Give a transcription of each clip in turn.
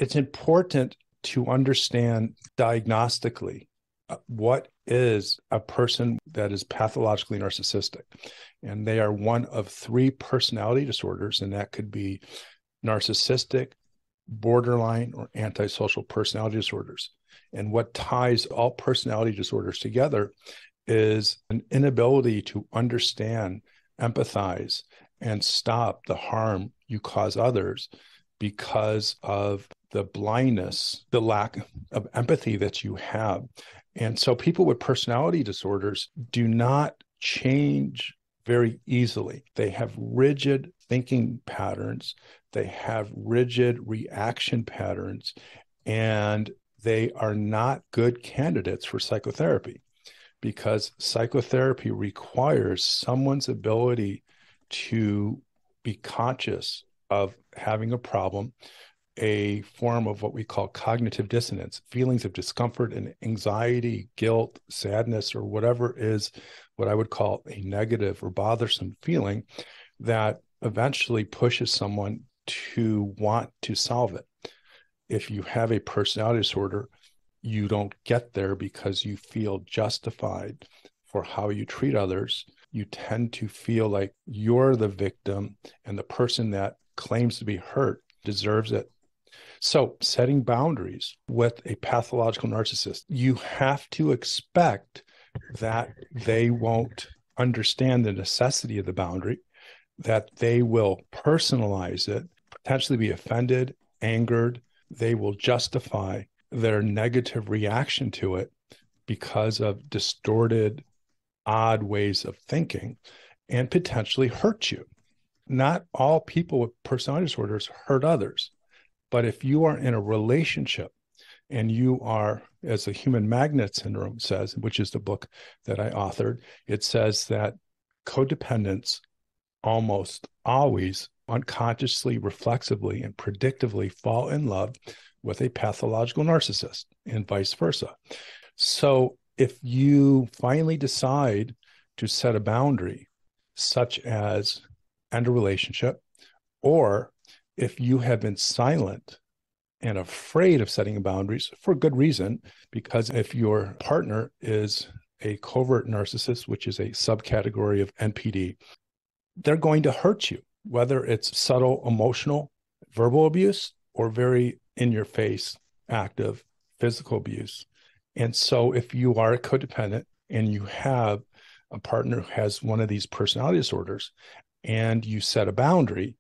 it's important to understand diagnostically what is a person that is pathologically narcissistic. And they are one of 3 personality disorders, and that could be narcissistic, borderline, or antisocial personality disorders. And what ties all personality disorders together is an inability to understand, empathize, and stop the harm you cause others because of the blindness, the lack of empathy that you have. And so people with personality disorders do not change very easily. They have rigid thinking patterns, they have rigid reaction patterns, and they are not good candidates for psychotherapy, because psychotherapy requires someone's ability to be conscious of having a problem, a form of what we call cognitive dissonance, feelings of discomfort and anxiety, guilt, sadness, or whatever is what I would call a negative or bothersome feeling that eventually pushes someone to want to solve it. If you have a personality disorder, you don't get there because you feel justified for how you treat others. You tend to feel like you're the victim and the person that claims to be hurt deserves it. So setting boundaries with a pathological narcissist, you have to expect that they won't understand the necessity of the boundary, that they will personalize it, potentially be offended, angered. They will justify their negative reaction to it because of distorted, odd ways of thinking, and potentially hurt you. Not all people with personality disorders hurt others. But if you are in a relationship and you are, as the Human Magnet Syndrome says, which is the book that I authored, it says that codependents almost always unconsciously, reflexively, and predictively fall in love with a pathological narcissist and vice versa. So if you finally decide to set a boundary, such as end a relationship, or if you have been silent and afraid of setting boundaries for good reason, because if your partner is a covert narcissist, which is a subcategory of NPD, they're going to hurt you, whether it's subtle, emotional, verbal abuse, or very in-your-face, active physical abuse. And so if you are a codependent and you have a partner who has one of these personality disorders and you set a boundary,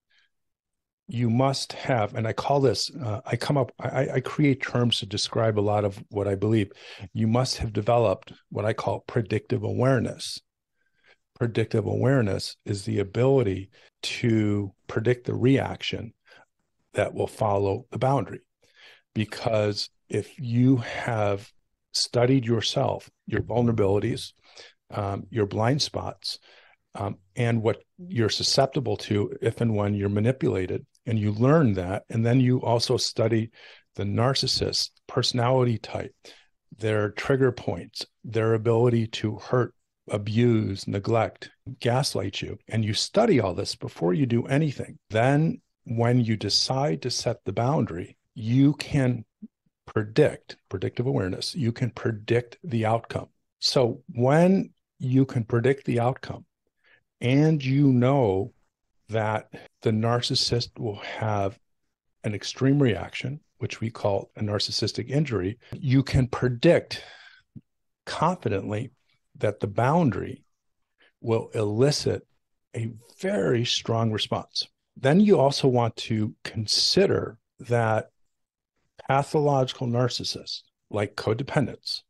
you must have, and I call this, I create terms to describe a lot of what I believe. You must have developed what I call predictive awareness. Predictive awareness is the ability to predict the reaction that will follow the boundary. Because if you have studied yourself, your vulnerabilities, your blind spots, and what you're susceptible to if and when you're manipulated, and you learn that, and then you also study the narcissist personality type, their trigger points, their ability to hurt, abuse, neglect, gaslight you, and you study all this before you do anything, then when you decide to set the boundary, you can predictive awareness, you can predict the outcome. So when you can predict the outcome, and you know that the narcissist will have an extreme reaction, which we call a narcissistic injury, you can predict confidently that the boundary will elicit a very strong response. Then you also want to consider that pathological narcissists, like codependents,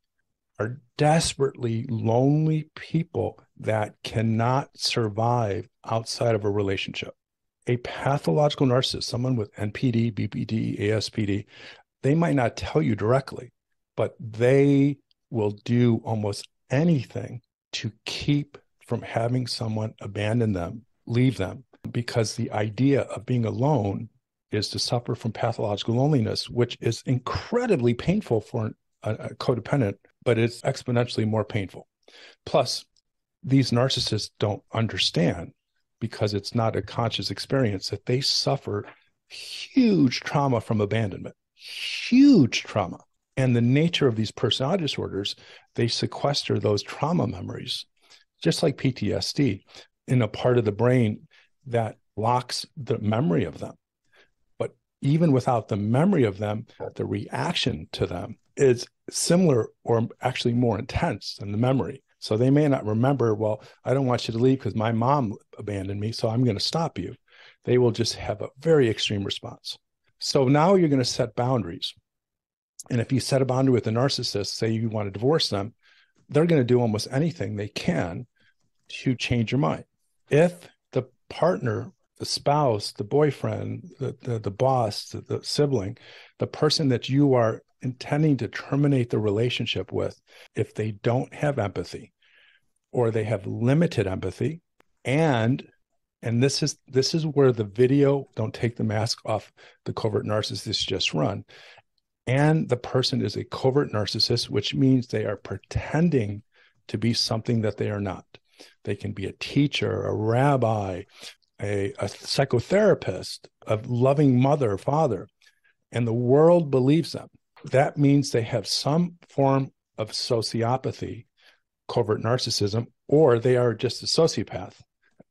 are desperately lonely people that cannot survive outside of a relationship. A pathological narcissist, someone with NPD, BPD, ASPD, they might not tell you directly, but they will do almost anything to keep from having someone abandon them, leave them, because the idea of being alone is to suffer from pathological loneliness, which is incredibly painful for a codependent, but it's exponentially more painful. Plus, these narcissists don't understand, because it's not a conscious experience, that they suffer huge trauma from abandonment, huge trauma. And the nature of these personality disorders, they sequester those trauma memories, just like PTSD, in a part of the brain that blocks the memory of them. But even without the memory of them, the reaction to them is similar or actually more intense than the memory. So they may not remember, well, I don't want you to leave because my mom abandoned me, so I'm going to stop you. They will just have a very extreme response. So now you're going to set boundaries. And if you set a boundary with a narcissist, say you want to divorce them, they're going to do almost anything they can to change your mind. If the partner, the spouse, the boyfriend, the boss, the sibling, the person that you are intending to terminate the relationship with, if they don't have empathy or they have limited empathy, and this is where the video, don't take the mask off, the covert narcissist just run. And the person is a covert narcissist, which means they are pretending to be something that they are not. They can be a teacher, a rabbi, a psychotherapist, a loving mother, father, and the world believes them. That means they have some form of sociopathy, covert narcissism, or they are just a sociopath,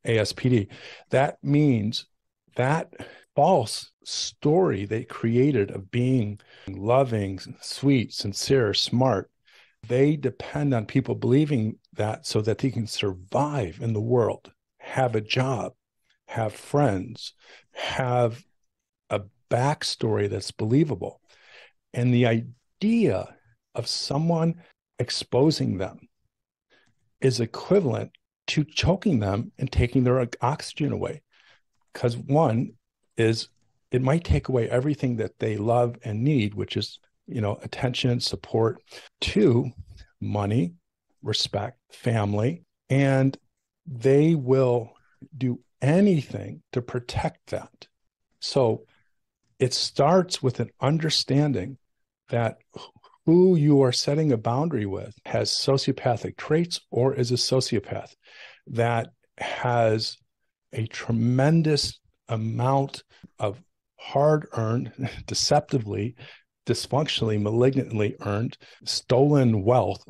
ASPD. That means that false story they created of being loving, sweet, sincere, smart, they depend on people believing that so that they can survive in the world, have a job, have friends, have a backstory that's believable. And the idea of someone exposing them is equivalent to choking them and taking their oxygen away. Because one is, it might take away everything that they love and need, which is, attention, support. Two, money, respect, family, and they will do anything to protect that. So it starts with an understanding that who you are setting a boundary with has sociopathic traits or is a sociopath that has a tremendous amount of hard-earned, deceptively, dysfunctionally, malignantly earned, stolen wealth,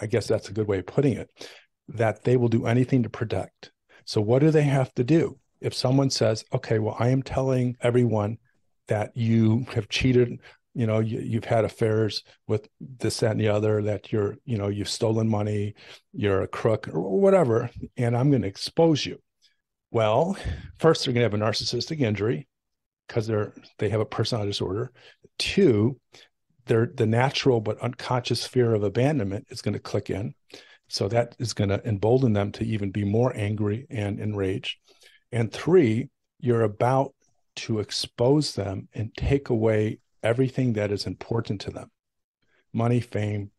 I guess that's a good way of putting it, that they will do anything to protect. So what do they have to do? If someone says, okay, well, I am telling everyone that you have cheated, you've had affairs with this, that, and the other, that you've stolen money, you're a crook, or whatever, and I'm going to expose you. Well, first, they're going to have a narcissistic injury because they have a personality disorder. Two, the natural but unconscious fear of abandonment is going to click in. So that is going to embolden them to even be more angry and enraged. And three, you're about to expose them and take away everything that is important to them: money, fame,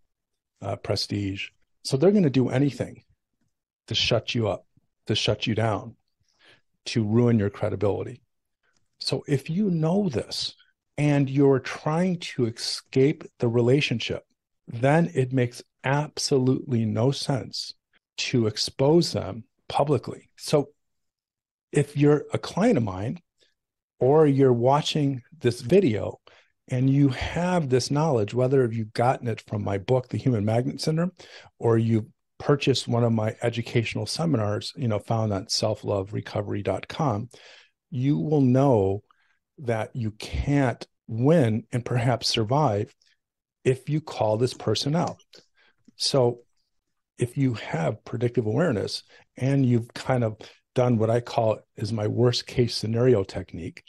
prestige. So they're going to do anything to shut you up, to shut you down, to ruin your credibility. So if you know this and you're trying to escape the relationship, then it makes absolutely no sense to expose them publicly. So if you're a client of mine or you're watching this video and you have this knowledge, whether you've gotten it from my book, The Human Magnet Syndrome, or you purchased one of my educational seminars, found on selfloverecovery.com, you will know that you can't win and perhaps survive if you call this person out. So if you have predictive awareness and you've kind of done what I call is my worst case scenario technique,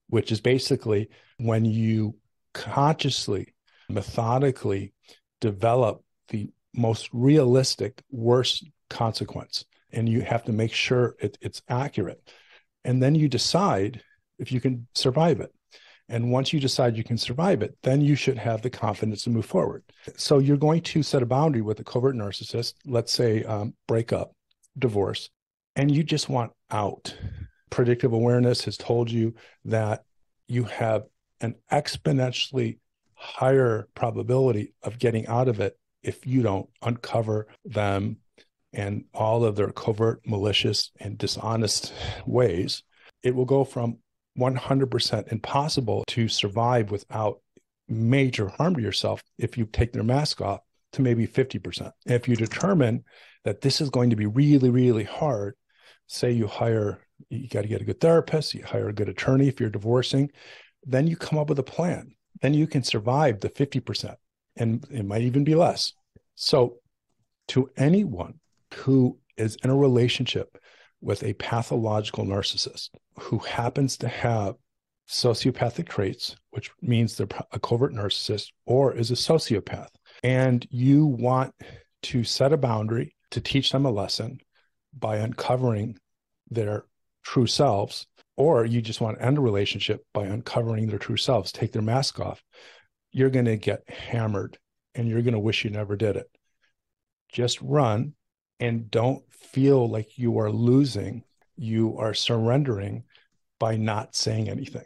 which is basically when you consciously, methodically develop the most realistic worst consequence, and you have to make sure it's accurate. And then you decide if you can survive it. And once you decide you can survive it, then you should have the confidence to move forward. So you're going to set a boundary with a covert narcissist, let's say break up, divorce, and you just want out. Predictive awareness has told you that you have an exponentially higher probability of getting out of it if you don't uncover them and all of their covert, malicious, and dishonest ways. It will go from 100% impossible to survive without major harm to yourself if you take their mask off to maybe 50%. If you determine that this is going to be really, really hard, say you got to get a good therapist, you hire a good attorney if you're divorcing, then you come up with a plan. Then you can survive the 50%, and it might even be less. So to anyone who is in a relationship with a pathological narcissist who happens to have sociopathic traits, which means they're a covert narcissist or is a sociopath, and you want to set a boundary to teach them a lesson by uncovering their true selves, or you just want to end a relationship by uncovering their true selves, take their mask off, you're going to get hammered and you're going to wish you never did it. Just run and don't feel like you are losing. You are surrendering by not saying anything.